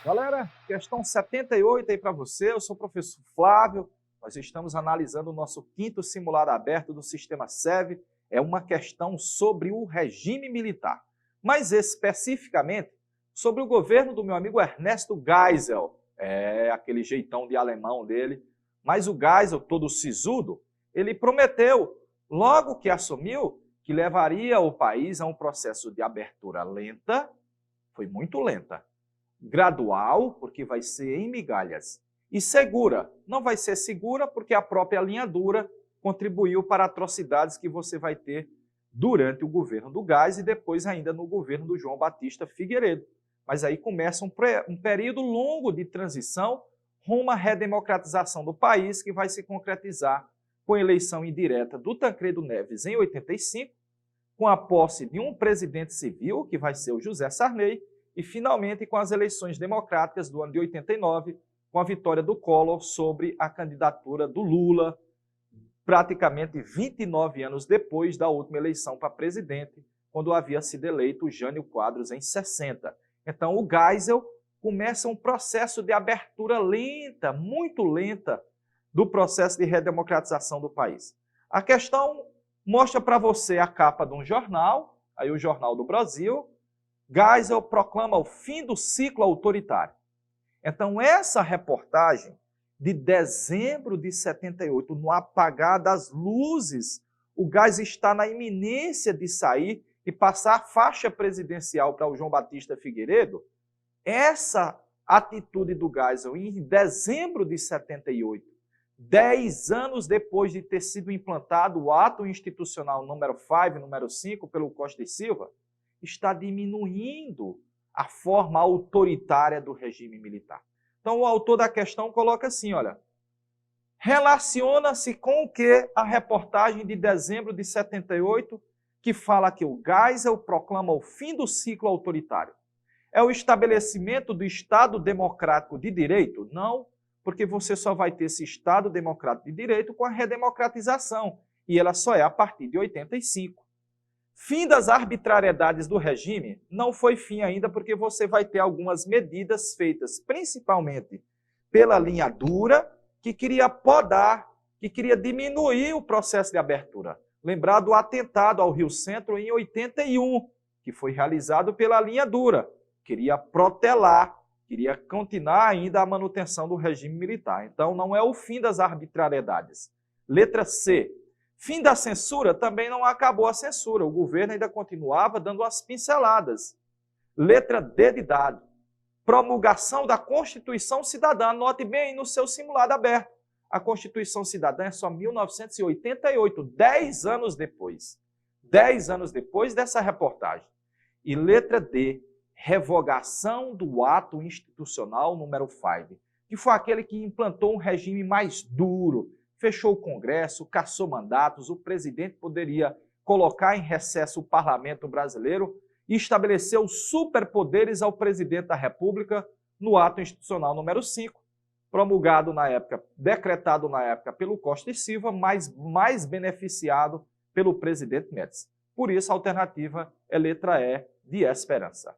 Galera, questão 78 aí para você. Eu sou o professor Flávio. Nós estamos analisando o nosso quinto simulado aberto do sistema SEV. É uma questão sobre o regime militar, mais especificamente sobre o governo do meu amigo Ernesto Geisel. É aquele jeitão de alemão dele. Mas o Geisel, todo sisudo, ele prometeu, logo que assumiu, que levaria o país a um processo de abertura lenta, foi muito lenta, gradual, porque vai ser em migalhas, e segura. Não vai ser segura porque a própria linha dura contribuiu para atrocidades que você vai ter durante o governo do Geisel e depois ainda no governo do João Batista Figueiredo. Mas aí começa um período longo de transição rumo à redemocratização do país, que vai se concretizar com a eleição indireta do Tancredo Neves em 85, com a posse de um presidente civil, que vai ser o José Sarney, e finalmente com as eleições democráticas do ano de 89, com a vitória do Collor sobre a candidatura do Lula, praticamente 29 anos depois da última eleição para presidente, quando havia sido eleito o Jânio Quadros em 60. Então o Geisel começa um processo de abertura lenta, muito lenta, do processo de redemocratização do país. A questão mostra para você a capa de um jornal, aí o Jornal do Brasil. Geisel proclama o fim do ciclo autoritário. Então, essa reportagem de dezembro de 78, no apagar das luzes, o Geisel está na iminência de sair e passar a faixa presidencial para o João Batista Figueiredo. Essa atitude do Geisel em dezembro de 78, 10 anos depois de ter sido implantado o ato institucional número 5 pelo Costa e Silva, está diminuindo a forma autoritária do regime militar. Então, o autor da questão coloca assim, olha, relaciona-se com o que a reportagem de dezembro de 78, que fala que o Geisel proclama o fim do ciclo autoritário. É o estabelecimento do Estado Democrático de Direito? Não, porque você só vai ter esse Estado Democrático de Direito com a redemocratização, e ela só é a partir de 85. Fim das arbitrariedades do regime? Não foi fim ainda, porque você vai ter algumas medidas feitas, principalmente pela linha dura, que queria podar, que queria diminuir o processo de abertura. Lembrar do atentado ao Rio Centro em 81, que foi realizado pela linha dura. Queria protelar, queria continuar ainda a manutenção do regime militar. Então, não é o fim das arbitrariedades. Letra C. Fim da censura? Também não acabou a censura. O governo ainda continuava dando as pinceladas. Letra D de dado. Promulgação da Constituição Cidadã. Anote bem no seu simulado aberto. A Constituição Cidadã é só 1988, 10 anos depois. 10 anos depois dessa reportagem. E letra D. Revogação do ato institucional número 5, que foi aquele que implantou um regime mais duro, fechou o Congresso, cassou mandatos, o presidente poderia colocar em recesso o parlamento brasileiro e estabeleceu superpoderes ao presidente da República no ato institucional número 5, promulgado na época, decretado na época pelo Costa e Silva, mas mais beneficiado pelo presidente Médici. Por isso, a alternativa é letra E, de esperança.